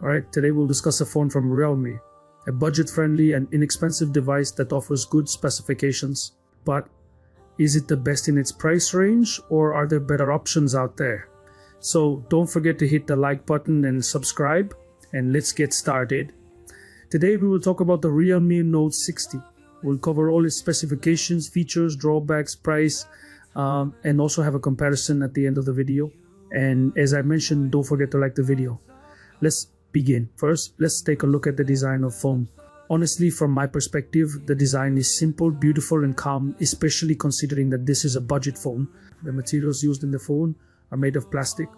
Alright, today we'll discuss a phone from Realme, a budget-friendly and inexpensive device that offers good specifications. But is it the best in its price range, or are there better options out there? So don't forget to hit the like button and subscribe, and let's get started. Today we will talk about the Realme Note 60. We'll cover all its specifications, features, drawbacks, price, and also have a comparison at the end of the video. And as I mentioned, don't forget to like the video. Let's begin. First, let's take a look at the design of phone. Honestly, from my perspective, the design is simple, beautiful and calm, especially considering that this is a budget phone. The materials used in the phone are made of plastic.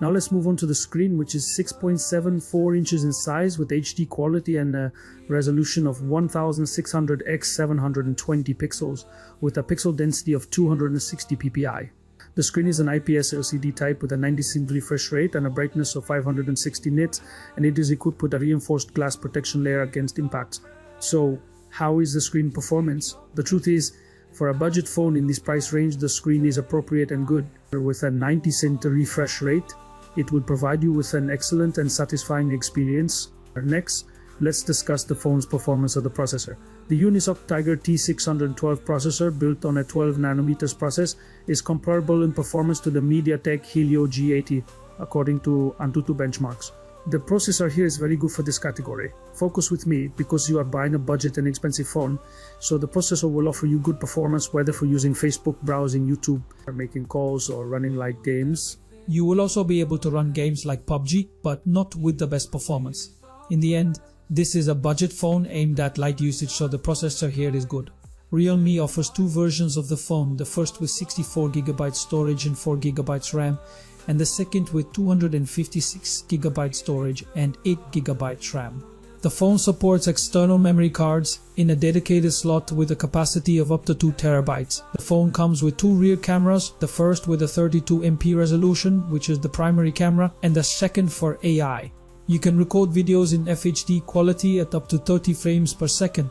Now let's move on to the screen, which is 6.74 inches in size with HD quality and a resolution of 1600 x 720 pixels with a pixel density of 260 ppi. The screen is an IPS LCD type with a 90 refresh rate and a brightness of 560 nits, and it is equipped with a reinforced glass protection layer against impact. So how is the screen performance? The truth is, for a budget phone in this price range, the screen is appropriate and good. With a 90 refresh rate, it will provide you with an excellent and satisfying experience. Next, let's discuss the phone's performance of the processor. The Unisoc Tiger T612 processor, built on a 12nm process, is comparable in performance to the MediaTek Helio G80 according to Antutu benchmarks. The processor here is very good for this category. Focus with me because you are buying a budget and expensive phone, so the processor will offer you good performance whether for using Facebook, browsing YouTube, or making calls or running light games. You will also be able to run games like PUBG, but not with the best performance. In the end, this is a budget phone aimed at light usage, so the processor here is good. Realme offers two versions of the phone, the first with 64GB storage and 4GB RAM, and the second with 256GB storage and 8GB RAM. The phone supports external memory cards in a dedicated slot with a capacity of up to 2TB. The phone comes with two rear cameras, the first with a 32MP resolution, which is the primary camera, and the second for AI. You can record videos in FHD quality at up to 30 frames per second.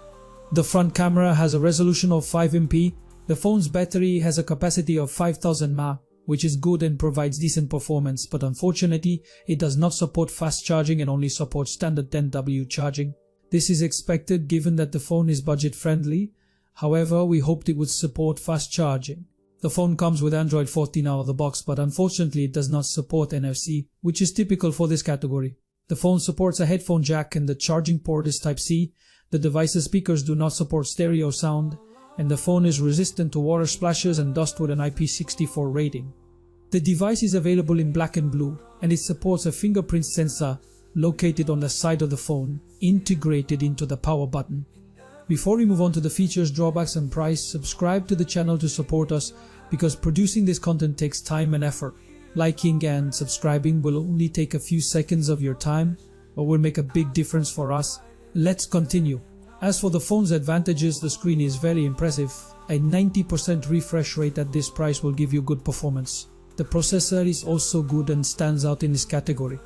The front camera has a resolution of 5MP. The phone's battery has a capacity of 5000 mAh, which is good and provides decent performance, but unfortunately, it does not support fast charging and only supports standard 10W charging. This is expected given that the phone is budget friendly. However, we hoped it would support fast charging. The phone comes with Android 14 out of the box, but unfortunately it does not support NFC, which is typical for this category. The phone supports a headphone jack and the charging port is Type-C. The device's speakers do not support stereo sound, and the phone is resistant to water splashes and dust with an IP64 rating. The device is available in black and blue, and it supports a fingerprint sensor located on the side of the phone, integrated into the power button. Before we move on to the features, drawbacks and price, subscribe to the channel to support us, because producing this content takes time and effort. Liking and subscribing will only take a few seconds of your time, but will make a big difference for us. Let's continue. As for the phone's advantages, the screen is very impressive. A 90% refresh rate at this price will give you good performance. The processor is also good and stands out in this category.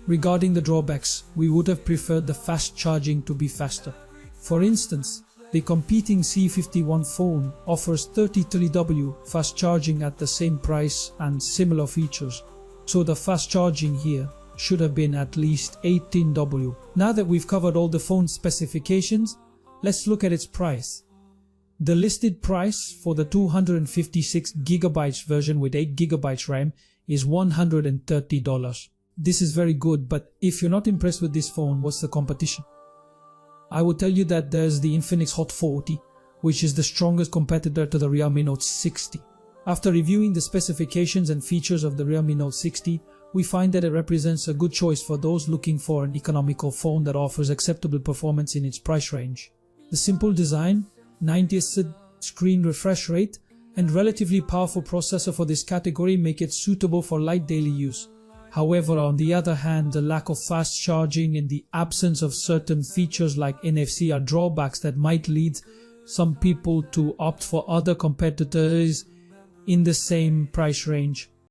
Regarding the drawbacks, we would have preferred the fast charging to be faster. For instance, the competing C51 phone offers 33W fast charging at the same price and similar features, so the fast charging here should have been at least 18W. Now that we've covered all the phone specifications, let's look at its price. The listed price for the 256GB version with 8GB RAM is $130. This is very good, but if you're not impressed with this phone, what's the competition? I will tell you that there's the Infinix Hot 40, which is the strongest competitor to the Realme Note 60. After reviewing the specifications and features of the Realme Note 60, we find that it represents a good choice for those looking for an economical phone that offers acceptable performance in its price range. The simple design, 90Hz screen refresh rate, and relatively powerful processor for this category make it suitable for light daily use. However, on the other hand, the lack of fast charging and the absence of certain features like NFC are drawbacks that might lead some people to opt for other competitors in the same price range.